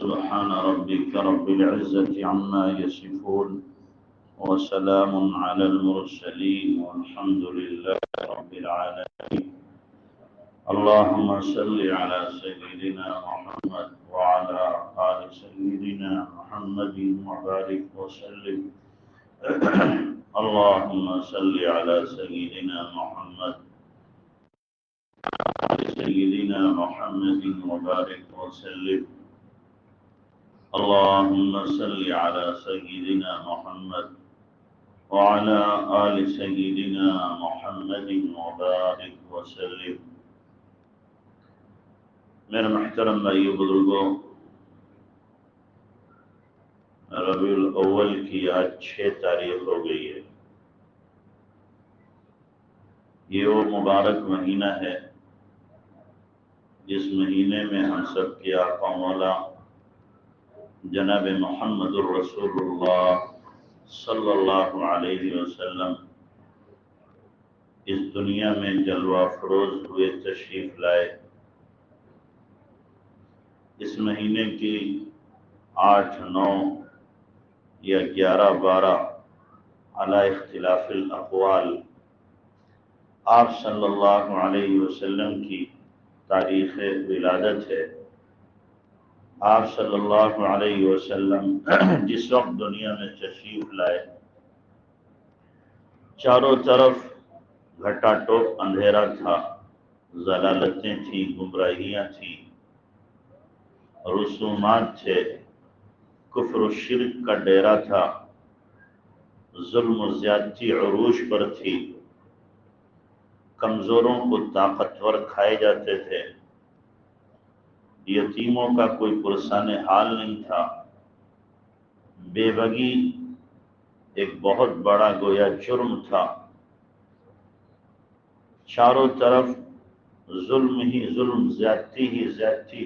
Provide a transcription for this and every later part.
سبحان ربك رب العزة عما يصفون وسلام على المرسلين والحمد لله رب العالمين. اللهم صل على سيدنا محمد وعلى آل سيدنا محمد وبارك وسلم. اللهم صل على سيدنا محمد سيدنا محمد وبارك وسلم. اللهم صل على سيدنا محمد وعلى آل سيدنا محمد وبارك وسلم. میرے محترم بھائیو بزرگوں، ربیع الاول کی آج 6 تاریخ ہو گئی ہے۔ یہ وہ مبارک مہینہ ہے جس مہینے میں ہم سب کے آقا مولا جناب محمد الرسول اللہ صلی اللہ علیہ وسلم اس دنیا میں جلوہ فروز ہوئے، تشریف لائے۔ اس مہینے کی 8، 9 یا 11، 12 علی اختلاف الاقوال آپ صلی اللہ علیہ وسلم کی تاریخ ولادت ہے۔ آپ صلی اللہ علیہ وسلم جس وقت دنیا میں تشریف لائے، چاروں طرف گھٹا ٹوپ اندھیرا تھا، ضلالتیں تھیں، گمراہیاں تھیں، رسومات تھے، کفر و شرک کا ڈیرا تھا، ظلم و زیادتی عروج پر تھی، کمزوروں کو طاقتور کھائے جاتے تھے، یتیموں کا کوئی پرسان حال نہیں تھا، بے بگی ایک بہت بڑا گویا جرم تھا، چاروں طرف ظلم ہی ظلم، زیادتی ہی زیادتی،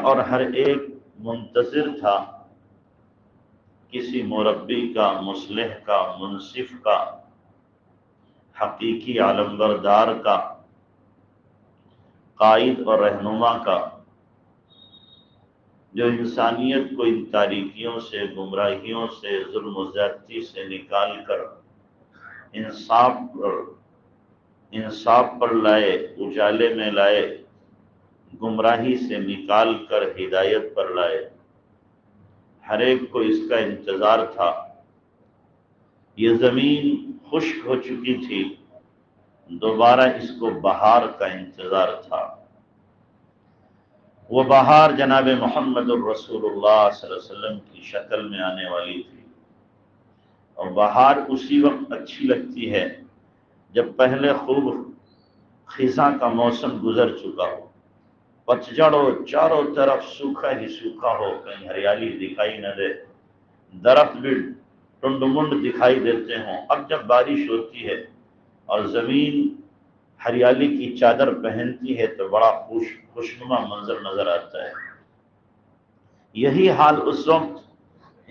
اور ہر ایک منتظر تھا کسی مربی کا، مصلح کا، منصف کا، حقیقی علمبردار کا، قائد اور رہنما کا، جو انسانیت کو ان تاریکیوں سے، گمراہیوں سے، ظلم و زیادتی سے نکال کر انصاف پر لائے، اجالے میں لائے، گمراہی سے نکال کر ہدایت پر لائے۔ ہر ایک کو اس کا انتظار تھا۔ یہ زمین خشک ہو چکی تھی، دوبارہ اس کو بہار کا انتظار تھا۔ وہ بہار جناب محمد الرسول اللہ صلی اللہ علیہ وسلم کی شکل میں آنے والی تھی، اور بہار اسی وقت اچھی لگتی ہے جب پہلے خوب خزاں کا موسم گزر چکا ہو، پتجھڑ ہو، چاروں طرف سوکھا ہی سوکھا ہو، کہیں ہریالی دکھائی نہ دے، درخت بھی ٹنڈ منڈ دکھائی دیتے ہوں۔ اب جب بارش ہوتی ہے اور زمین ہریالی کی چادر پہنتی ہے تو بڑا خوشنما منظر نظر آتا ہے۔ یہی حال اس وقت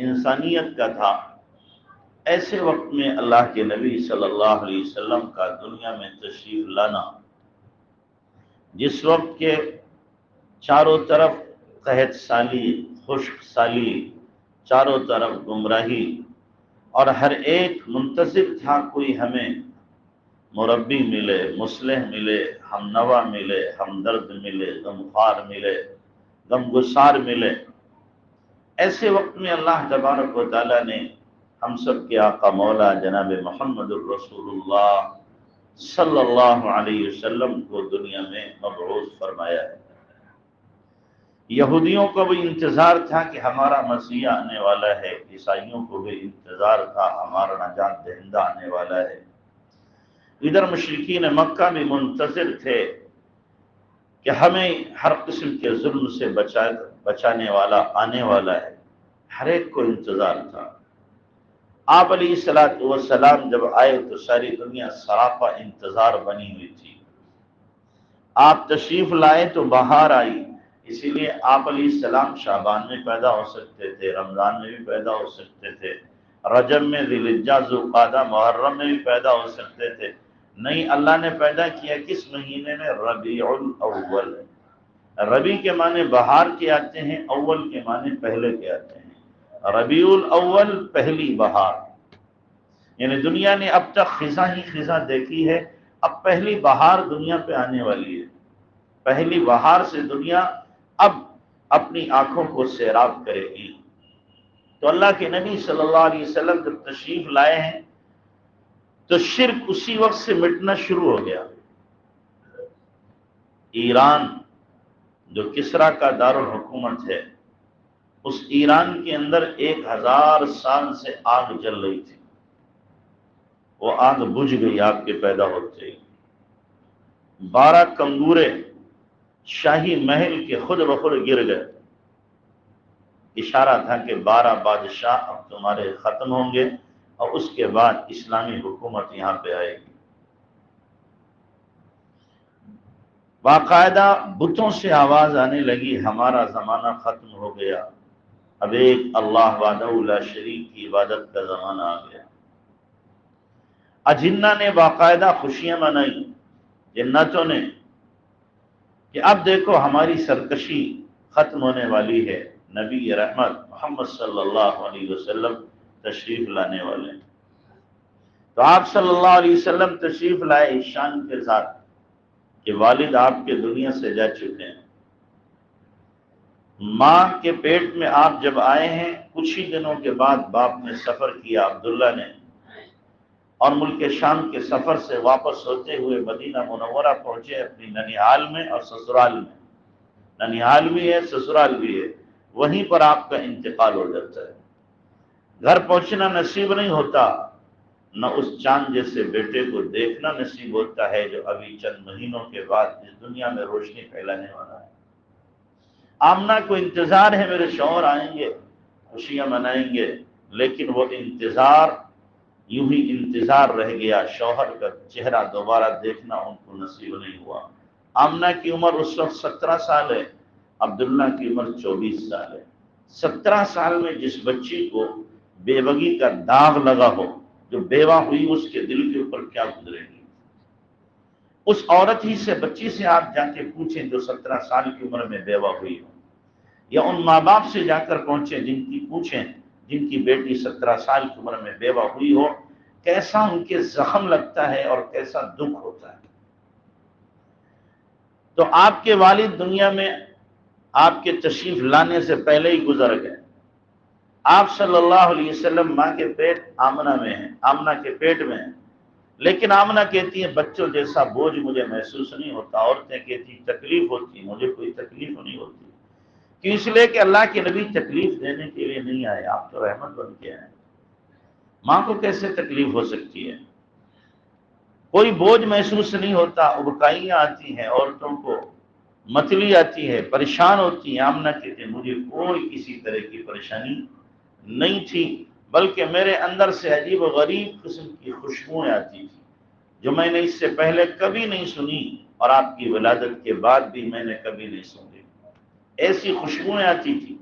انسانیت کا تھا۔ ایسے وقت میں اللہ کے نبی صلی اللہ علیہ وسلم کا دنیا میں تشریف لانا، جس وقت کے چاروں طرف قحط سالی، خشک سالی، چاروں طرف گمراہی، اور ہر ایک منتظر تھا کوئی ہمیں مربی ملے، مصلح ملے، ہمنوا ملے، ہمدرد ملے، غمخوار ملے، غمگسار ملے۔ ایسے وقت میں اللہ تبارک و تعالیٰ نے ہم سب کے آقا مولا جناب محمد الرسول اللہ صلی اللہ علیہ وسلم کو دنیا میں مبعوث فرمایا ہے۔ یہودیوں کو بھی انتظار تھا کہ ہمارا مسیح آنے والا ہے، عیسائیوں کو بھی انتظار تھا ہمارا نجات دہندہ آنے والا ہے۔ ادھر مشرکین مکہ بھی منتظر تھے کہ ہمیں ہر قسم کے ظلم سے بچانے والا آنے والا ہے۔ ہر ایک کو انتظار تھا۔ آپ علیہ السلام جب آئے تو ساری دنیا سراپا انتظار بنی ہوئی تھی۔ آپ تشریف لائے تو بہار آئی، اسی لیے آپ علیہ السلام شعبان میں پیدا ہو سکتے تھے، رمضان میں بھی پیدا ہو سکتے تھے، رجب میں، ذی الحجہ، ذوالقعدہ، محرم میں بھی پیدا ہو سکتے تھے۔ نہیں، اللہ نے پیدا کیا کس مہینے میں؟ ربیع الاول۔ ربی کے معنی بہار کے آتے ہیں، اول کے معنی پہلے کے آتے ہیں۔ ربیع الاول پہلی بہار، یعنی دنیا نے اب تک خزاں ہی خزاں دیکھی ہے، اب پہلی بہار دنیا پہ آنے والی ہے۔ پہلی بہار سے دنیا اب اپنی آنکھوں کو سیراب کرے گی۔ تو اللہ کے نبی صلی اللہ علیہ وسلم جب تشریف لائے ہیں تو شرک اسی وقت سے مٹنا شروع ہو گیا۔ ایران جو کسرا کا دارالحکومت ہے، اس ایران کے اندر 1000 سال سے آگ جل رہی تھی، وہ آگ بجھ گئی آپ کے پیدا ہوتے ہی۔ 12 کنگورے شاہی محل کے خود بخود گر گئے، اشارہ تھا کہ 12 بادشاہ اب تمہارے ختم ہوں گے اور اس کے بعد اسلامی حکومت یہاں پہ آئے گی۔ باقاعدہ بتوں سے آواز آنے لگی ہمارا زمانہ ختم ہو گیا، اب ایک اللہ وحدہ لا شریک کی عبادت کا زمانہ آ گیا۔ اجنہ نے باقاعدہ خوشیاں منائی، جناتوں نے، کہ اب دیکھو ہماری سرکشی ختم ہونے والی ہے، نبی رحمت محمد صلی اللہ علیہ وسلم تشریف لانے والے ہیں۔ تو آپ صلی اللہ علیہ وسلم تشریف لائے اس شان کے ساتھ کہ والد آپ کے دنیا سے جا چکے ہیں۔ ماں کے پیٹ میں آپ جب آئے ہیں کچھ ہی دنوں کے بعد باپ نے سفر کیا، عبداللہ نے، اور ملک شام کے سفر سے واپس ہوتے ہوئے مدینہ منورہ پہنچے اپنی ننیھال میں اور سسرال میں۔ ننیھال بھی ہے، سسرال بھی ہے، وہیں پر آپ کا انتقال ہو جاتا ہے۔ گھر پہنچنا نصیب نہیں ہوتا، نہ اس چاند جیسے بیٹے کو دیکھنا نصیب ہوتا ہے جو ابھی چند مہینوں کے بعد اس دنیا میں روشنی پھیلانے والا ہے۔ آمنہ کو انتظار ہے میرے شوہر آئیں گے، خوشیاں منائیں گے، لیکن وہ انتظار یوں ہی انتظار رہ گیا، شوہر کا چہرہ دوبارہ دیکھنا ان کو نصیب نہیں ہوا۔ آمنہ کی عمر اس وقت 17 سال ہے، عبداللہ کی عمر 24 سال ہے۔ 17 سال میں جس بچی کو بیوگی کا داغ لگا ہو، جو بیوہ ہوئی، اس کے دل کے اوپر کیا گزرے گی؟ اس عورت ہی سے، بچی سے آپ جا کے پوچھیں جو 17 سال کی عمر میں بیوہ ہوئی ہو، یا ان ماں باپ سے جا کر پوچھیں جن کی بیٹی 17 سال کی عمر میں بیوہ ہوئی ہو، کیسا ان کے زخم لگتا ہے اور کیسا دکھ ہوتا ہے۔ تو آپ کے والد دنیا میں آپ کے تشریف لانے سے پہلے ہی گزر گئے۔ آپ صلی اللہ علیہ وسلم ماں کے پیٹ آمنہ میں ہیں، آمنہ کے پیٹ میں ہیں، لیکن آمنہ کہتی ہیں بچوں جیسا بوجھ مجھے محسوس نہیں ہوتا، عورتیں کہتی تکلیف ہوتی، مجھے کوئی تکلیف نہیں ہوتی، کیوں؟ اس لیے کہ اللہ کے نبی تکلیف دینے کے لیے نہیں آئے، آپ تو رحمت بن کے آئے۔ ماں کو کیسے تکلیف ہو سکتی ہے؟ کوئی بوجھ محسوس نہیں ہوتا، ابکائیاں آتی ہیں عورتوں کو، متلی آتی ہے، پریشان ہوتی ہیں۔ آمنہ کہتے ہیں مجھے کوئی کسی طرح کی پریشانی نہیں تھی، بلکہ میرے اندر سے عجیب و غریب قسم کی خوشبوئیں آتی تھی جو میں نے اس سے پہلے کبھی نہیں سنی، اور آپ کی ولادت کے بعد بھی میں نے کبھی نہیں سنی، ایسی خوشبوئیں آتی تھی۔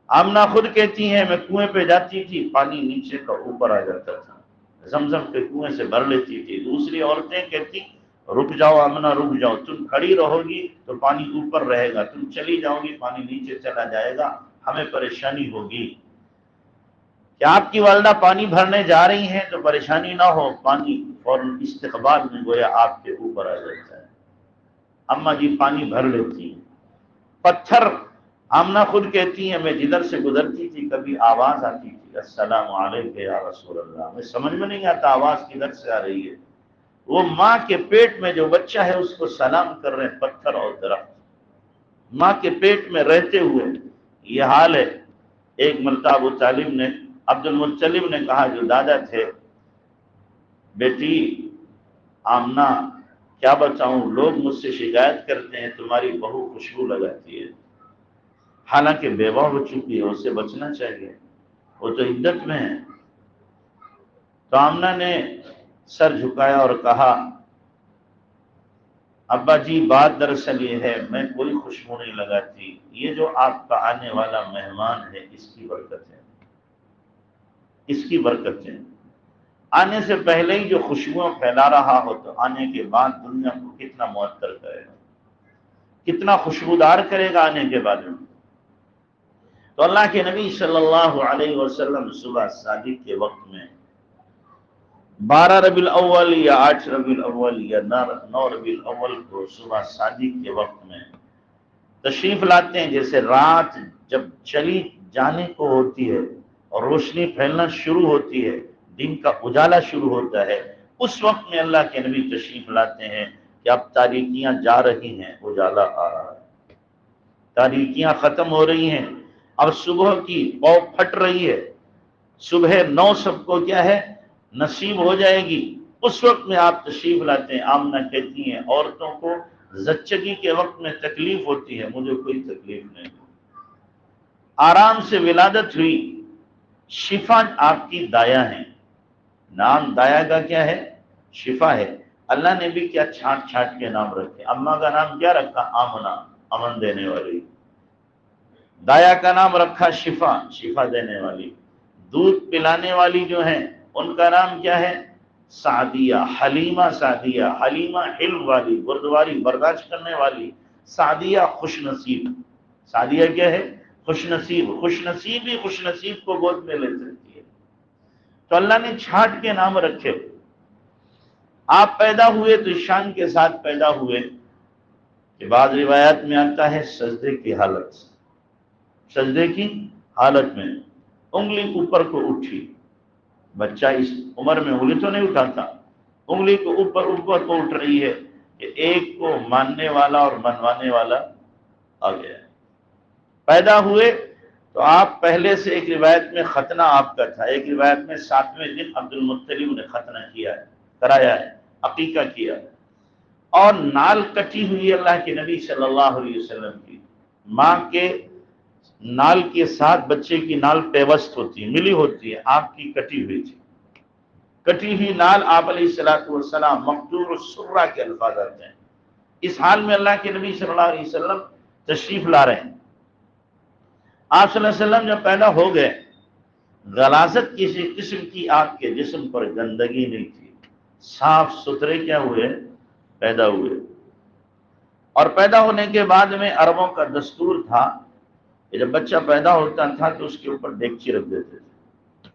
آمنہ خود کہتی ہیں میں کنویں پہ جاتی تھی، پانی نیچے کا اوپر آ جاتا تھا، زمزم کے کنویں سے بھر لیتی تھی۔ دوسری عورتیں کہتی رک جاؤ آمنہ، رک جاؤ، تم کھڑی رہو گی تو پانی اوپر رہے گا، تم چلی جاؤ گی پانی نیچے چلا جائے گا، ہمیں پریشانی ہوگی۔ کہ آپ کی والدہ پانی بھرنے جا رہی ہیں تو پریشانی نہ ہو، پانی فوراً استقبال میں گویا آپ کے اوپر آ جاتا ہے۔ اماں جی پانی بھر لیتی ہیں۔ پتھر، آمنہ خود کہتی ہیں میں جدھر سے گزرتی تھی کبھی آواز آتی تھی السلام علیکم یا رسول اللہ، میں سمجھ میں نہیں آتا آواز کدھر سے آ رہی ہے۔ وہ ماں کے پیٹ میں جو بچہ ہے اس کو سلام کر رہے ہیں پتھر اور درخت، ماں کے پیٹ میں رہتے ہوئے یہ حال ہے۔ ایک مرتبہ ابو طالب نے، عبد المطلب نے کہا جو دادا تھے، بیٹی آمنہ کیا بتاؤں، لوگ مجھ سے شکایت کرتے ہیں تمہاری بہو خوشبو لگاتی ہے، حالانکہ بیوہ ہو چکی ہے، اسے بچنا چاہیے، وہ تو عدت میں ہے۔ تو آمنہ نے سر جھکایا اور کہا ابا جی بات دراصل یہ ہے میں کوئی خوشبو نہیں لگاتی، یہ جو آپ کا آنے والا مہمان ہے اس کی برکت ہے، اس کی برکت ہے۔ آنے سے پہلے ہی جو خوشبوئیں پھیلا رہا ہو تو آنے کے بعد دنیا کو کتنا معطر کرے گا۔ کتنا خوشبودار کرے گا آنے کے بعد میں۔ تو اللہ کے نبی صلی اللہ علیہ وسلم صبح صادق کے وقت میں 12 ربیع الاول یا 8 ربیع الاول یا 9 ربیع الاول کو صبح صادق کے وقت میں تشریف لاتے ہیں۔ جیسے رات جب چلی جانے کو ہوتی ہے اور روشنی پھیلنا شروع ہوتی ہے، دن کا اجالا شروع ہوتا ہے، اس وقت میں اللہ کے نبی تشریف لاتے ہیں کہ اب تاریکیاں جا رہی ہیں، اجالا آ رہا ہے، تاریکیاں ختم ہو رہی ہیں، اب صبح کی پو پھٹ رہی ہے، صبح 9 سب کو کیا ہے نصیب ہو جائے گی۔ اس وقت میں آپ تشریف لاتے ہیں۔ آمنہ کہتی ہیں عورتوں کو زچگی کے وقت میں تکلیف ہوتی ہے، مجھے کوئی تکلیف نہیں، آرام سے ولادت ہوئی، شفا آپ کی دایا ہے۔ نام دایا کا کیا ہے؟ شفا ہے۔ اللہ نے بھی کیا چھانٹ چھانٹ کے نام رکھے۔ اماں کا نام کیا رکھا؟ آمنہ، امن دینے والی۔ دایا کا نام رکھا شفا، شفا دینے والی۔ دودھ پلانے والی جو ہیں ان کا نام کیا ہے؟ سعدیہ، حلیمہ سعدیہ، حلیمہ حلم والی، بردباری برداشت کرنے والی، سعدیہ خوش نصیب۔ سعدیہ کیا ہے؟ خوش نصیب۔ خوش نصیب ہی خوش نصیب کو گود میں لے سکتی ہے۔ تو اللہ نے چھانٹ کے نام رکھے۔ آپ پیدا ہوئے تو شان کے ساتھ پیدا ہوئے کہ بعض روایات میں آتا ہے سجدے کی حالت، سجدے کی حالت میں انگلی اوپر کو اٹھی۔ بچہ اس عمر میں انگلی تو نہیں اٹھاتا، انگلی کو اوپر اوپر کو اٹھ رہی ہے کہ ایک کو ماننے والا اور منوانے والا آ گیا ہے۔ پیدا ہوئے تو آپ پہلے سے ایک روایت میں ختنہ آپ کا تھا، ایک روایت میں 7ویں دن عبد المطلب نے ختنہ کیا ہے، کرایا ہے، عقیقہ کیا ہے، اور نال کٹی ہوئی اللہ کے نبی صلی اللہ علیہ وسلم کی۔ ماں کے نال کے ساتھ بچے کی نال پیوست ہوتی ہے، ملی ہوتی ہے، آپ کی کٹی ہوئی تھی۔ کٹی ہوئی نال آپ علیہ السلام مقدور السرہ کے الفاظ آتے ہیں۔ اس حال میں اللہ کے نبی صلی اللہ علیہ وسلم تشریف لا رہے ہیں۔ آپ صلی اللہ علیہ وسلم جب پیدا ہو گئے، غلاظت کسی قسم کی آپ کے جسم پر گندگی نہیں تھی، صاف ستھرے کیا ہوئے؟ پیدا ہوئے۔ اور پیدا ہونے کے بعد میں عربوں کا دستور تھا کہ جب بچہ پیدا ہوتا تھا تو اس کے اوپر ڈیگچی رکھ دیتے تھے،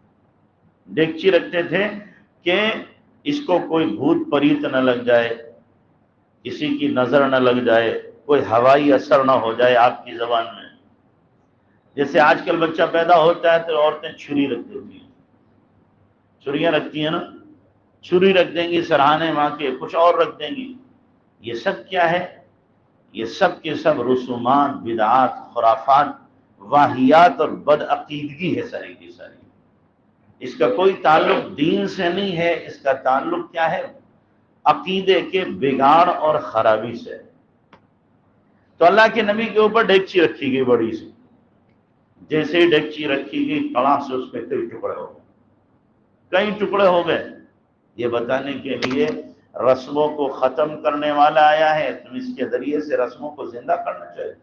ڈیگچی رکھتے تھے کہ اس کو کوئی بھوت پریت نہ لگ جائے، کسی کی نظر نہ لگ جائے، کوئی ہوائی اثر نہ ہو جائے۔ آپ کی زبان میں جیسے آج کل بچہ پیدا ہوتا ہے تو عورتیں چھری رکھ دیتی ہیں، چھریاں رکھتی ہیں نا، چھری رکھ دیں گی سرہانے ماں کے، کچھ اور رکھ دیں گی۔ یہ سب کیا ہے؟ یہ سب کے سب رسومات، بدعات، خرافات، واہیات اور بدعقیدگی ہے ساری کی ساری۔ اس کا کوئی تعلق دین سے نہیں ہے، اس کا تعلق کیا ہے؟ عقیدے کے بگاڑ اور خرابی سے۔ تو اللہ کے نبی کے اوپر ڈیگچی رکھی گئی بڑی سی، جیسے ہی ڈیگچی رکھی گئی کڑاہ سے اس میں کئی ٹکڑے ہو گئے، کئی ٹکڑے ہو گئے۔ یہ بتانے کے لیے رسموں کو ختم کرنے والا آیا ہے، تم اس کے ذریعے سے رسموں کو زندہ کرنا چاہتے ہو۔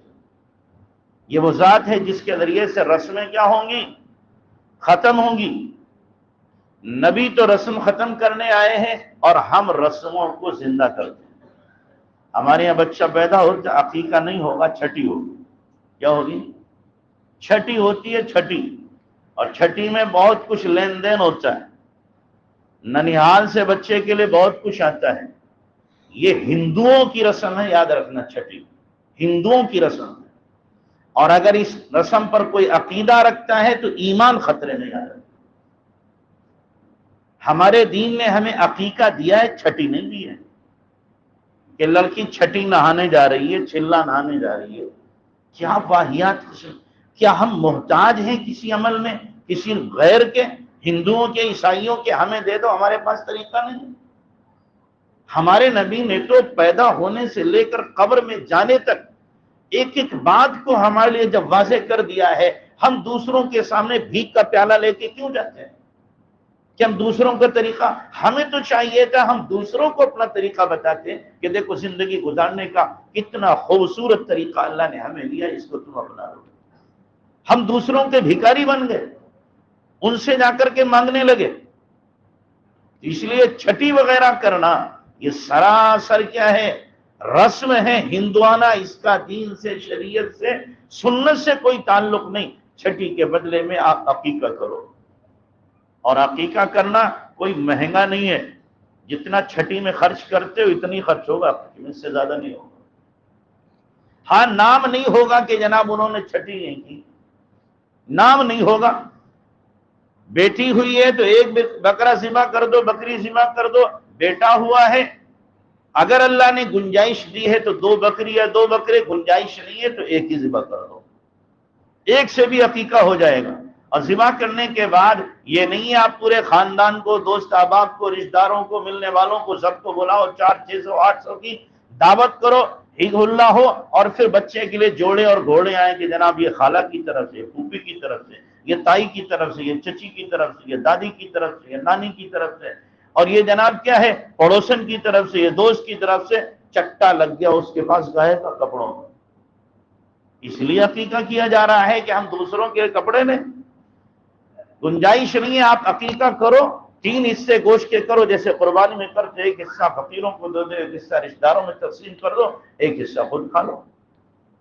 یہ وہ ذات ہے جس کے ذریعے سے رسمیں کیا ہوں گی؟ ختم ہوں گی۔ نبی تو رسم ختم کرنے آئے ہیں اور ہم رسموں کو زندہ کرتے ہیں۔ ہمارے یہاں بچہ پیدا ہوتا عقیقہ نہیں ہوگا، چھٹی ہوگی۔ کیا ہوگی؟ چھٹی ہوتی ہے، چھٹی، اور چھٹی میں بہت کچھ لین دین ہوتا ہے۔ ننیحال سے بچے کے لیے بہت کچھ آتا ہے۔ یہ ہندوؤں کی رسم ہے، یاد رکھنا، چھٹی ہندوؤں کی رسم ہے، اور اگر اس رسم پر کوئی عقیدہ رکھتا ہے تو ایمان خطرے میں آ جاتا ہے۔ ہمارے دین نے ہمیں عقیقہ دیا ہے، چھٹی نہیں دی ہے کہ لڑکی چھٹی نہانے جا رہی ہے، چلا نہانے جا رہی ہے۔ کیا واہیات قسم! کیا ہم محتاج ہیں کسی عمل میں کسی غیر کے؟ ہندوؤں کے، عیسائیوں کے ہمیں دے دو، ہمارے پاس طریقہ نہیں۔ ہمارے نبی نے تو پیدا ہونے سے لے کر قبر میں جانے تک ایک ایک بات کو ہمارے لیے جب واضح کر دیا ہے، ہم دوسروں کے سامنے بھیک کا پیالہ لے کے کیوں جاتے ہیں کہ ہم دوسروں کا طریقہ؟ ہمیں تو چاہیے تھا ہم دوسروں کو اپنا طریقہ بتاتے کہ دیکھو زندگی گزارنے کا کتنا خوبصورت طریقہ اللہ نے ہمیں دیا، اس کو تم اپنا لو۔ ہم دوسروں کے بھکاری بن گئے، ان سے جا کر کے مانگنے لگے۔ اس لیے چھٹی وغیرہ کرنا یہ سراسر کیا ہے؟ رسم ہے ہندوانہ، اس کا دین سے، شریعت سے، سنت سے کوئی تعلق نہیں۔ چھٹی کے بدلے میں آپ عقیقہ کرو، اور عقیقہ کرنا کوئی مہنگا نہیں ہے، جتنا چھٹی میں خرچ کرتے ہو اتنی خرچ ہوگا، اس سے زیادہ نہیں ہوگا۔ ہاں نام نہیں ہوگا کہ جناب انہوں نے چھٹی نہیں کی، نام نہیں ہوگا۔ بیٹی ہوئی ہے تو ایک بکرا ذبح کر دو، بکری ذبح کر دو، بیٹا ہوا ہے اگر اللہ نے گنجائش دی ہے تو 2 بکری یا 2 بکرے، گنجائش نہیں ہے تو ایک ہی ذبح کر دو، ایک سے بھی عقیقہ ہو جائے گا۔ اور ذبح کرنے کے بعد یہ نہیں ہے آپ پورے خاندان کو، دوست احباب کو، رشتہ داروں کو، ملنے والوں کو، سب کو بلاؤ، 400 600 800 کی دعوت کرو، عید اللہ ہو، اور پھر بچے کے لیے جوڑے اور گھوڑے آئیں کہ جناب یہ خالہ کی طرف سے، پھوپھی کی طرف سے، یہ تائی کی طرف سے، یہ چچی کی طرف سے، یہ دادی کی طرف سے، یہ نانی کی طرف سے، اور یہ جناب کیا ہے پڑوسن کی طرف سے، یہ دوست کی طرف سے، چٹا لگ گیا اس کے پاس گائے کا کپڑوں میں۔ اس لیے عقیقہ کیا جا رہا ہے کہ ہم دوسروں کے کپڑے میں، گنجائش نہیں ہے، آپ عقیقہ کرو، 3 حصے گوشت کے کرو جیسے قربانی میں کرتے، ایک حصہ فقیروں کو دے دو، ایک حصہ رشتہ داروں میں تقسیم کر دو، ایک حصہ خود کھا لو۔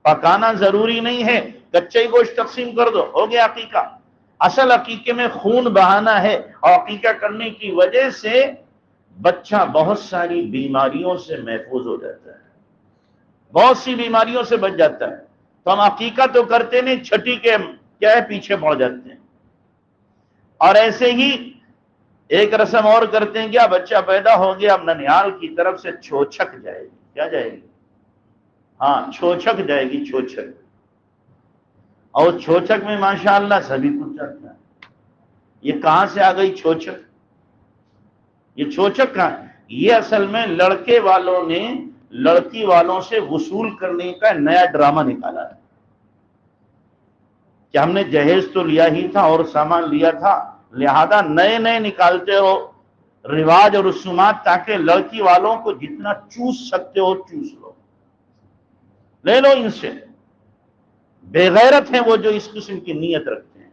پکانا ضروری نہیں ہے، کچا ہی گوشت تقسیم کر دو، ہو گیا عقیقہ۔ اصل عقیقے میں خون بہانا ہے، اور عقیقہ کرنے کی وجہ سے بچہ بہت ساری بیماریوں سے محفوظ ہو جاتا ہے، بہت سی بیماریوں سے بچ جاتا ہے۔ تو ہم عقیقہ تو کرتے نہیں، چھٹی کے کیا ہے پیچھے پڑ جاتے ہیں۔ اور ایسے ہی ایک رسم اور کرتے ہیں، کیا بچہ پیدا ہو گیا، اب ننیال کی طرف سے چھوچک جائے گی، کیا جائے گی؟ ہاں چھوچک جائے گی، چھوچک۔ اور چھوچک میں ماشاءاللہ سبھی کچھ چلتا ہے۔ یہ کہاں سے آ گئی چھوچک؟ یہ چھوچک کہاں؟ یہ اصل میں لڑکے والوں نے لڑکی والوں سے وصول کرنے کا نیا ڈرامہ نکالا ہے کہ ہم نے جہیز تو لیا ہی تھا اور سامان لیا تھا، لہذا نئے نئے نکالتے ہو رواج اور رسومات، تاکہ لڑکی والوں کو جتنا چوس سکتے ہو چوس لو، لے لو ان سے۔ بے غیرت ہیں وہ جو اس قسم کی نیت رکھتے ہیں،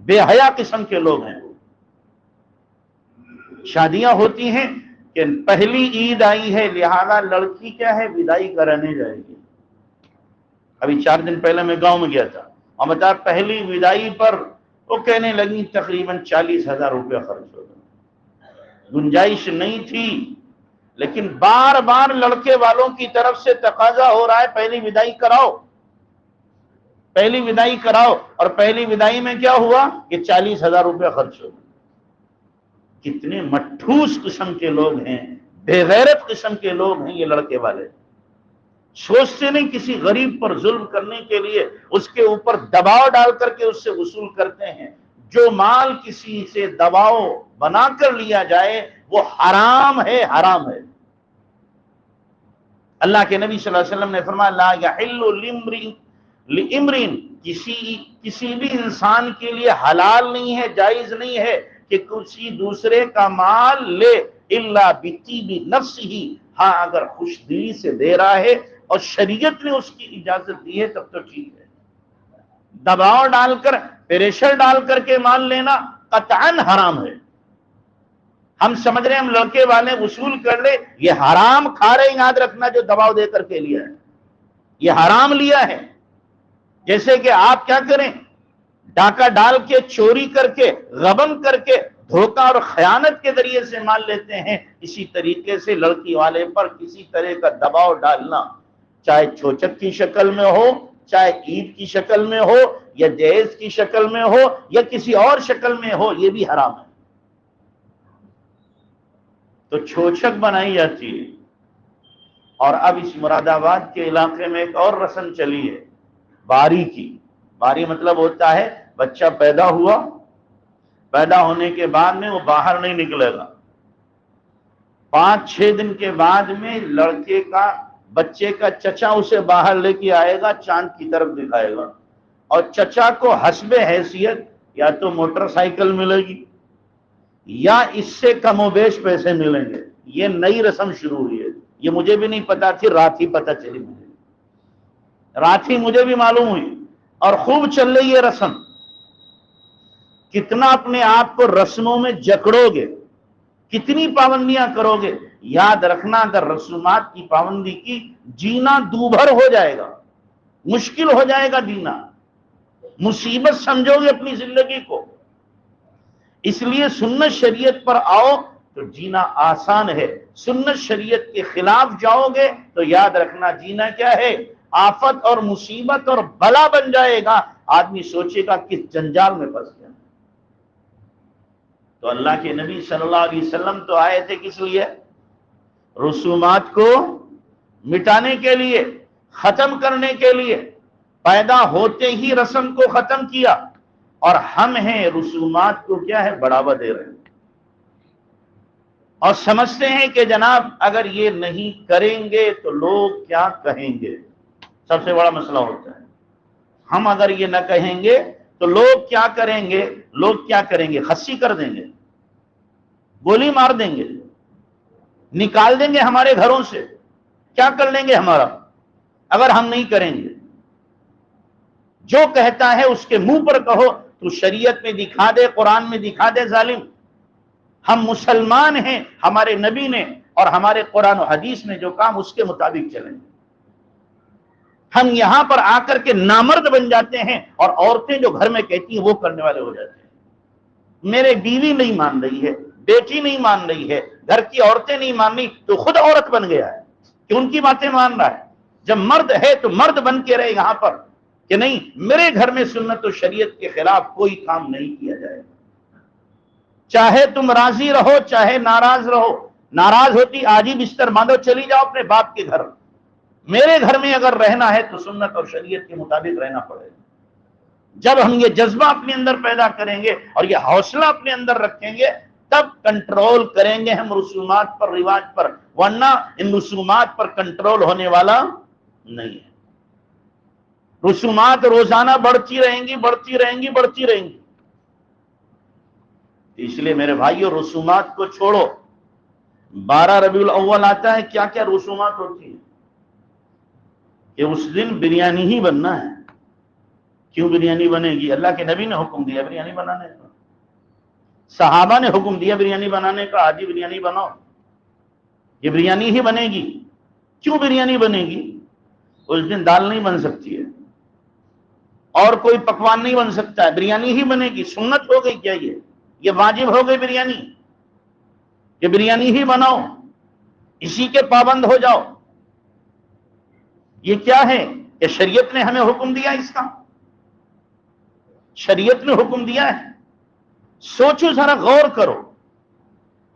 بے حیا قسم کے لوگ ہیں۔ شادیاں ہوتی ہیں کہ پہلی عید آئی ہے لہذا لڑکی کیا ہے ودائی کرانے جائے گی۔ ابھی 4 دن پہلے میں گاؤں میں گیا تھا، اور بتا پہلی ودائی پر وہ کہنے لگی تقریباً 40,000 روپیہ خرچ ہوگا۔ گنجائش نہیں تھی، لیکن بار بار لڑکے والوں کی طرف سے تقاضا ہو رہا ہے پہلی ودائی کراؤ، پہلی ودائی کراؤ، اور پہلی ودائی میں کیا ہوا کہ 40,000 روپیہ خرچ ہوگا۔ کتنے مٹھوس قسم کے لوگ ہیں، بے غیرت قسم کے لوگ ہیں یہ لڑکے والے۔ سوچتے نہیں کسی غریب پر ظلم کرنے کے لیے اس کے اوپر دباؤ ڈال کر کے اس سے وصول کرتے ہیں۔ جو مال کسی سے دباؤ بنا کر لیا جائے وہ حرام ہے، حرام ہے۔ اللہ کے نبی صلی اللہ علیہ وسلم نے فرمایا لا یحل لامرئ، کسی بھی انسان کے لیے حلال نہیں ہے، جائز نہیں ہے کہ کسی دوسرے کا مال لے، الا بطیب نفسہ، ہاں اگر خوش دلی سے دے رہا ہے اور شریعت نے اس کی اجازت دی ہے تب تو ٹھیک ہے۔ دباؤ ڈال کر، پریشر ڈال کر کے مال لینا قطعاً حرام ہے۔ ہم سمجھ رہے ہیں ہم لڑکے والے وصول کر لے، یہ حرام کھا رہے ہیں، یاد رکھنا جو دباؤ دے کر کے لیا ہے یہ حرام لیا ہے۔ جیسے کہ آپ کیا کریں، ڈاکہ ڈال کے، چوری کر کے، غبن کر کے، دھوکہ اور خیانت کے ذریعے سے مال لیتے ہیں، اسی طریقے سے لڑکی والے پر کسی طرح کا دباؤ ڈالنا، چاہے چھوچک کی شکل میں ہو، چاہے عید کی شکل میں ہو، یا جہیز کی شکل میں ہو، یا کسی اور شکل میں ہو، یہ بھی حرام ہے۔ تو چھوچک بنائی جاتی ہے۔ اور اب اس مراد آباد کے علاقے میں ایک اور رسم چلی ہے، باری کی۔ باری مطلب ہوتا ہے بچہ پیدا ہوا، پیدا ہونے کے بعد میں وہ باہر نہیں نکلے گا، 5-6 دن کے بعد میں لڑکے کا، بچے کا چچا اسے باہر لے کے آئے گا، چاند کی طرف دکھائے گا، اور چچا کو حسب حیثیت یا تو موٹر سائیکل ملے گی یا اس سے کم و بیش پیسے ملیں گے۔ یہ نئی رسم شروع ہوئی ہے، یہ مجھے بھی نہیں پتا تھی، رات ہی پتا چلی مجھے، رات ہی مجھے بھی معلوم ہوئی، اور خوب چل رہی ہے رسم۔ کتنا اپنے آپ کو رسموں میں جکڑو گے، کتنی پابندیاں کرو گے؟ یاد رکھنا اگر رسومات کی پابندی کی، جینا دوبھر ہو جائے گا، مشکل ہو جائے گا جینا، مصیبت سمجھو گے اپنی زندگی کو۔ اس لیے سنت شریعت پر آؤ تو جینا آسان ہے، سنت شریعت کے خلاف جاؤ گے تو یاد رکھنا جینا کیا ہے؟ آفت اور مصیبت اور بلا بن جائے گا، آدمی سوچے گا کس جنجال میں پھنس گیا۔ تو اللہ کے نبی صلی اللہ علیہ وسلم تو آئے تھے کس لیے؟ رسومات کو مٹانے کے لیے، ختم کرنے کے لیے۔ پیدا ہوتے ہی رسم کو ختم کیا، اور ہم ہیں رسومات کو کیا ہے؟ بڑھاوا دے رہے ہیں، اور سمجھتے ہیں کہ جناب اگر یہ نہیں کریں گے تو لوگ کیا کہیں گے۔ سب سے بڑا مسئلہ ہوتا ہے، ہم اگر یہ نہ کہیں گے تو لوگ کیا کریں گے؟ لوگ کیا کریں گے؟ خصی کر دیں گے، گولی مار دیں گے، نکال دیں گے ہمارے گھروں سے، کیا کر لیں گے ہمارا اگر ہم نہیں کریں گے۔ جو کہتا ہے اس کے منہ پر کہو تو شریعت میں دکھا دے، قرآن میں دکھا دے ظالم۔ ہم مسلمان ہیں، ہمارے نبی نے اور ہمارے قرآن و حدیث نے جو کام اس کے مطابق چلیں۔ ہم یہاں پر آ کر کے نامرد بن جاتے ہیں، اور عورتیں جو گھر میں کہتی ہیں وہ کرنے والے ہو جاتے ہیں۔ میرے بیوی نہیں مان رہی ہے، بیٹی نہیں مان رہی ہے، گھر کی عورتیں نہیں مان رہی، تو خود عورت بن گیا ہے کہ ان کی باتیں مان رہا ہے۔ جب مرد ہے تو مرد بن کے رہے یہاں پر کہ نہیں، میرے گھر میں سنت و شریعت کے خلاف کوئی کام نہیں کیا جائے، چاہے تم راضی رہو چاہے ناراض رہو۔ ناراض ہوتی آج ہی بستر باندھو، چلی جاؤ اپنے باپ کے گھر۔ میرے گھر میں اگر رہنا ہے تو سنت اور شریعت کے مطابق رہنا پڑے گا۔ جب ہم یہ جذبہ اپنے اندر پیدا کریں گے اور یہ حوصلہ اپنے اندر رکھیں گے، تب کنٹرول کریں گے ہم رسومات پر، رواج پر، ورنہ ان رسومات پر کنٹرول ہونے والا نہیں ہے۔ رسومات روزانہ بڑھتی رہیں گی، بڑھتی رہیں گی، بڑھتی رہیں گی۔ اس لیے میرے بھائیو رسومات کو چھوڑو۔ 12 ربیع الاول آتا ہے، کیا کیا رسومات ہوتی ہیں کہ اس دن بریانی ہی بننا ہے۔ کیوں بریانی بنے گی؟ اللہ کے نبی نے حکم دیا بریانی بنانے کا، صحابہ نے حکم دیا بریانی بنانے کا، آج ہی بریانی بناؤ، یہ بریانی ہی بنے گی۔ کیوں بریانی بنے گی؟ اس دن دال نہیں بن سکتی ہے اور کوئی پکوان نہیں بن سکتا ہے، بریانی ہی بنے گی۔ سنت ہو گئی کیا یہ واجب ہو گئی بریانی کہ بریانی ہی بناؤ، اسی کے پابند ہو جاؤ۔ یہ کیا ہے کہ شریعت نے ہمیں حکم دیا، اس کا شریعت نے حکم دیا ہے۔ سوچو ذرا، غور کرو،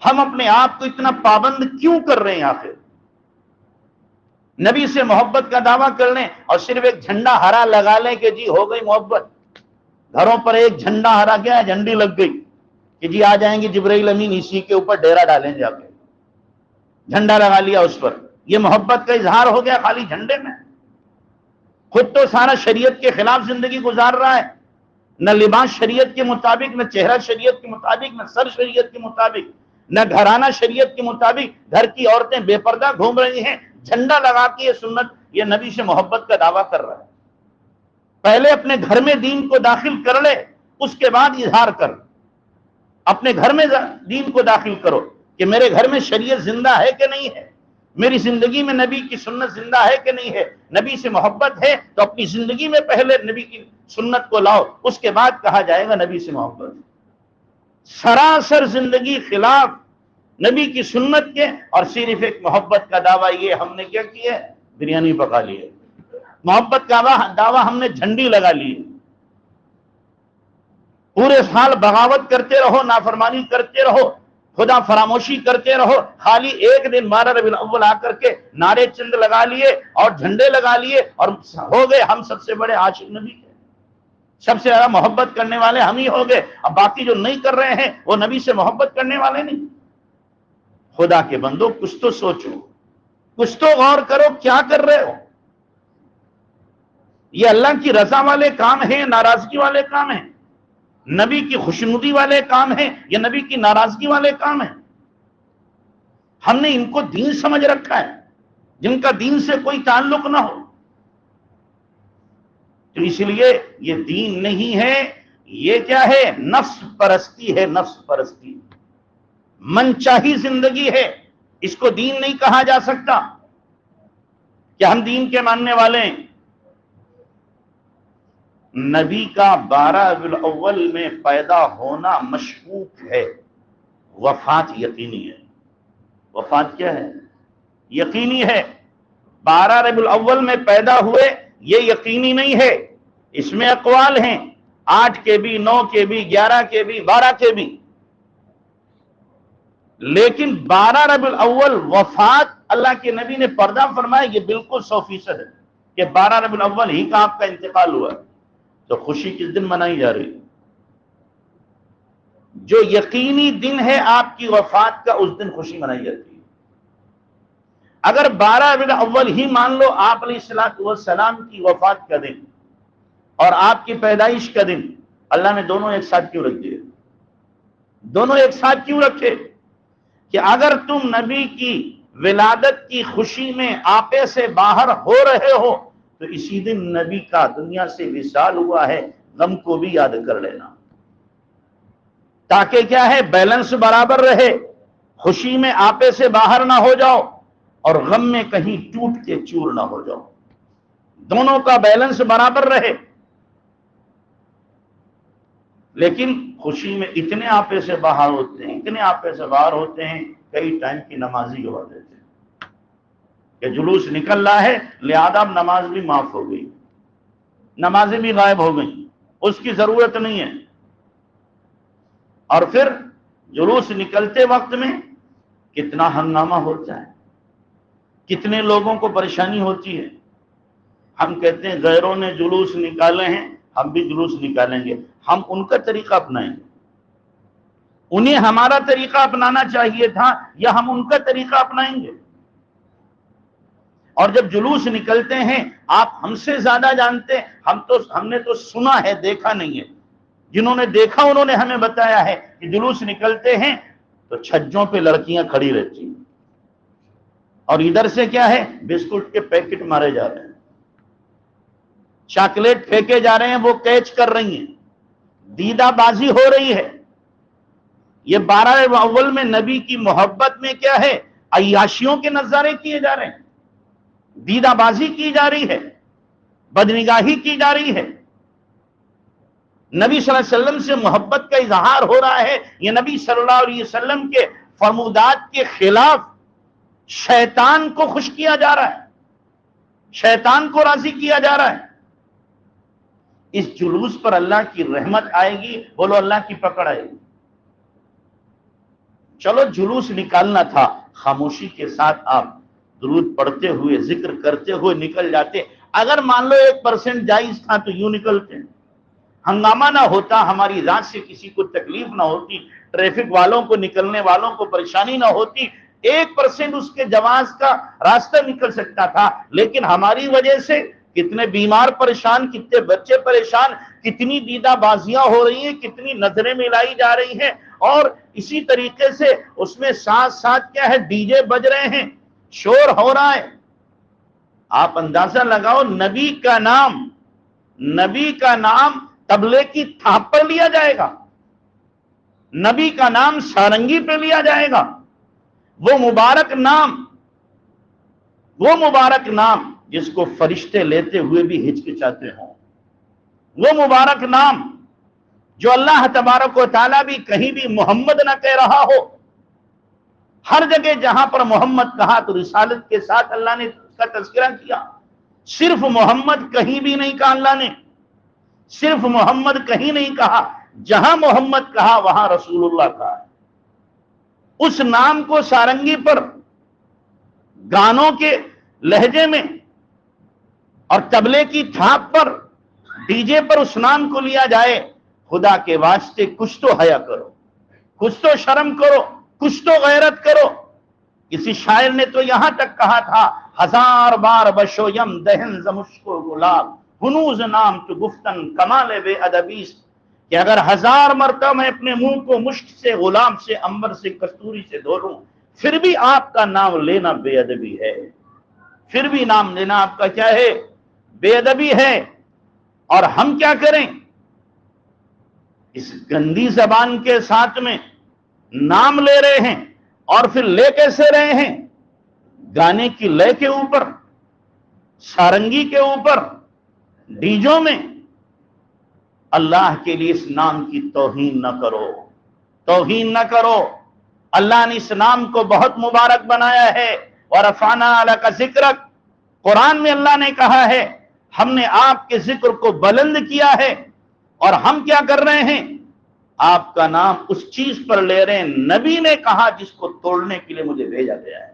ہم اپنے آپ کو اتنا پابند کیوں کر رہے ہیں آخر؟ نبی سے محبت کا دعویٰ کر لیں اور صرف ایک جھنڈا ہرا لگا لیں کہ جی ہو گئی محبت۔ گھروں پر ایک جھنڈا ہرا کیا ہے، جھنڈی لگ گئی کہ جی آ جائیں گے جبرائیل امین، اسی کے اوپر ڈیرا ڈالیں جا کے، جھنڈا لگا لیا اس پر۔ یہ محبت کا اظہار ہو گیا خالی جھنڈے میں؟ خود تو سارا شریعت کے خلاف زندگی گزار رہا ہے، نہ لباس شریعت کے مطابق، نہ چہرہ شریعت کے مطابق، نہ سر شریعت کے مطابق، نہ گھرانہ شریعت کے مطابق۔ گھر کی عورتیں بے پردہ گھوم رہی ہیں، جھنڈا لگا کے یہ سنت، یہ نبی سے محبت کا دعویٰ کر رہا ہے۔ پہلے اپنے گھر میں دین کو داخل کر لے، اس کے بعد اظہار کر۔ اپنے گھر میں دین کو داخل کرو کہ میرے گھر میں شریعت زندہ ہے کہ نہیں ہے، میری زندگی میں نبی کی سنت زندہ ہے کہ نہیں ہے۔ نبی سے محبت ہے تو اپنی زندگی میں پہلے نبی کی سنت کو لاؤ، اس کے بعد کہا جائے گا نبی سے محبت۔ سراسر زندگی خلاف نبی کی سنت کے، اور صرف ایک محبت کا دعویٰ، یہ ہم نے کیا کیا ہے؟ بریانی پکا لی ہے۔ محبت کا دعویٰ ہم نے جھنڈی لگا لی ہے۔ پورے سال بغاوت کرتے رہو، نافرمانی کرتے رہو، خدا فراموشی کرتے رہو، خالی ایک دن 12 ربیع الاول آ کر کے نعرے چند لگا لیے اور جھنڈے لگا لیے اور ہو گئے ہم سب سے بڑے عاشق نبی کے، سب سے زیادہ محبت کرنے والے ہم ہی ہو گئے۔ اب باقی جو نہیں کر رہے ہیں وہ نبی سے محبت کرنے والے نہیں۔ خدا کے بندو کچھ تو سوچو، کچھ تو غور کرو، کیا کر رہے ہو؟ یہ اللہ کی رضا والے کام ہیں، ناراضگی والے کام ہیں؟ نبی کی خوشنودی والے کام ہیں یا نبی کی ناراضگی والے کام ہیں؟ ہم نے ان کو دین سمجھ رکھا ہے، جن کا دین سے کوئی تعلق نہ ہو۔ تو اس لیے یہ دین نہیں ہے، یہ کیا ہے؟ نفس پرستی ہے، نفس پرستی۔ من چاہی زندگی ہے، اس کو دین نہیں کہا جا سکتا کہ ہم دین کے ماننے والے ہیں۔ نبی کا 12 ربیع الاول میں پیدا ہونا مشکوک ہے، وفات یقینی ہے۔ وفات کیا ہے؟ یقینی ہے۔ 12 ربیع الاول میں پیدا ہوئے یہ یقینی نہیں ہے، اس میں اقوال ہیں، 8 کے بھی، 9 کے بھی، 11 کے بھی، 12 کے بھی، لیکن 12 ربیع الاول وفات اللہ کے نبی نے پردہ فرمایا، یہ بالکل 100% ہے کہ 12 ربیع الاول ہی کا آپ کا انتقال ہوا۔ تو خوشی کس دن منائی جا رہی؟ جو یقینی دن ہے آپ کی وفات کا، اس دن خوشی منائی جاتی ہے۔ اگر 12 ربیع الاول ہی مان لو آپ علیہ الصلوۃ والسلام کی وفات کا دن اور آپ کی پیدائش کا دن، اللہ نے دونوں ایک ساتھ کیوں رکھ دیے؟ دونوں ایک ساتھ کیوں رکھے؟ کہ اگر تم نبی کی ولادت کی خوشی میں آپے سے باہر ہو رہے ہو تو اسی دن نبی کا دنیا سے وصال ہوا ہے، غم کو بھی یاد کر لینا، تاکہ کیا ہے، بیلنس برابر رہے، خوشی میں آپے سے باہر نہ ہو جاؤ اور غم میں کہیں ٹوٹ کے چور نہ ہو جاؤ، دونوں کا بیلنس برابر رہے۔ لیکن خوشی میں اتنے آپے سے باہر ہوتے ہیں، اتنے آپے سے باہر ہوتے ہیں، کئی ٹائم کی نمازی گوا دیتے ہیں کہ جلوس نکل رہا ہے لہذا اب نماز بھی معاف ہو گئی، نمازیں بھی غائب ہو گئی، اس کی ضرورت نہیں ہے۔ اور پھر جلوس نکلتے وقت میں کتنا ہنگامہ ہوتا ہے، کتنے لوگوں کو پریشانی ہوتی ہے۔ ہم کہتے ہیں غیروں نے جلوس نکالے ہیں، ہم بھی جلوس نکالیں گے، ہم ان کا طریقہ اپنائیں گے، انہیں ہمارا طریقہ اپنانا چاہیے تھا یا ہم ان کا طریقہ اپنائیں گے؟ اور جب جلوس نکلتے ہیں آپ ہم سے زیادہ جانتے ہیں، ہم نے تو سنا ہے، دیکھا نہیں ہے۔ جنہوں نے دیکھا انہوں نے ہمیں بتایا ہے کہ جلوس نکلتے ہیں تو چھجوں پہ لڑکیاں کھڑی رہتی ہیں اور ادھر سے کیا ہے، بسکٹ کے پیکٹ مارے جا رہے ہیں، چاکلیٹ پھینکے جا رہے ہیں، وہ کیچ کر رہی ہیں، دیدہ بازی ہو رہی ہے۔ یہ 12 ربیع الاول میں نبی کی محبت میں کیا ہے، عیاشیوں کے نظارے کیے جا رہے ہیں، دیدہ بازی کی جا رہی ہے، بدنگاہی کی جا رہی ہے، نبی صلی اللہ علیہ وسلم سے محبت کا اظہار ہو رہا ہے، یہ نبی صلی اللہ علیہ وسلم کے فرمودات کے خلاف شیطان کو خوش کیا جا رہا ہے، شیطان کو راضی کیا جا رہا ہے۔ اس جلوس پر اللہ کی رحمت آئے گی، بولو اللہ کی پکڑ آئے گی۔ چلو جلوس نکالنا تھا، خاموشی کے ساتھ آپ درود پڑھتے ہوئے ذکر کرتے ہوئے نکل جاتے۔ اگر مان لو 1% جائز تھا تو یوں نکلتے، ہنگامہ نہ ہوتا، ہماری ذات سے کسی کو تکلیف نہ ہوتی، ٹریفک والوں کو، نکلنے والوں کو پریشانی نہ ہوتی، 1% اس کے جواز کا راستہ نکل سکتا تھا، لیکن ہماری وجہ سے کتنے بیمار پریشان، کتنے بچے پریشان، کتنی دیدہ بازیاں ہو رہی ہیں، کتنی نظریں ملائی جا رہی ہیں، اور اسی طریقے سے اس میں ساتھ ساتھ کیا ہے، ڈی جے بج رہے ہیں، شور ہو رہا ہے۔ آپ اندازہ لگاؤ، نبی کا نام تبلے کی تھاپ پر لیا جائے گا، نبی کا نام سارنگی پہ لیا جائے گا، وہ مبارک نام جس کو فرشتے لیتے ہوئے بھی ہچکچاتے ہوں، وہ مبارک نام جو اللہ تبارک و تعالیٰ بھی کہیں بھی محمد نہ کہہ رہا ہو، ہر جگہ جہاں پر محمد کہا تو رسالت کے ساتھ اللہ نے اس کا تذکرہ کیا، صرف محمد کہیں بھی نہیں کہا، اللہ نے صرف محمد کہیں نہیں کہا، جہاں محمد کہا وہاں رسول اللہ کہا۔ اس نام کو سارنگی پر، گانوں کے لہجے میں اور تبلے کی تھاپ پر، ڈی جے پر اس نام کو لیا جائے، خدا کے واسطے کچھ تو حیا کرو، کچھ تو شرم کرو، کچھ تو غیرت کرو۔ کسی شاعر نے تو یہاں تک کہا تھا، 1000 بار بشو یم دہن ز مشک و گلاب، ہنوز نام تو گفتن کمال بے ادبیست، کہ اگر 1000 مرتبہ میں اپنے منہ کو مشک سے، غلاب سے، عنبر سے، کستوری سے دھو لوں، پھر بھی آپ کا نام لینا بے ادبی ہے، پھر بھی نام لینا آپ کا کیا ہے، بے ادبی ہے۔ اور ہم کیا کریں، اس گندی زبان کے ساتھ میں نام لے رہے ہیں، اور پھر لے کیسے رہے ہیں؟ گانے کی لے کے اوپر، سارنگی کے اوپر، ڈیجوں میں۔ اللہ کے لیے اس نام کی توہین نہ کرو، توہین نہ کرو۔ اللہ نے اس نام کو بہت مبارک بنایا ہے۔ وَرَفَعْنَا لَكَ ذِكْرَكَ، قرآن میں اللہ نے کہا ہے ہم نے آپ کے ذکر کو بلند کیا ہے، اور ہم کیا کر رہے ہیں؟ آپ کا نام اس چیز پر لے رہے ہیں، نبی نے کہا جس کو توڑنے کے لیے مجھے بھیجا گیا ہے۔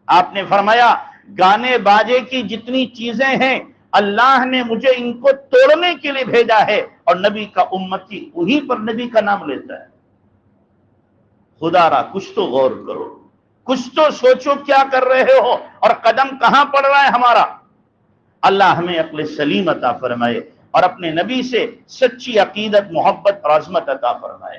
آپ نے فرمایا گانے باجے کی جتنی چیزیں ہیں اللہ نے مجھے ان کو توڑنے کے لیے بھیجا ہے، اور نبی کا امتی وہی پر نبی کا نام لیتا ہے۔ خدا را کچھ تو غور کرو، کچھ تو سوچو کیا کر رہے ہو، اور قدم کہاں پڑ رہا ہے ہمارا۔ اللہ ہمیں عقل سلیم عطا فرمائے، اور اپنے نبی سے سچی عقیدت، محبت اور عظمت عطا فرمائے۔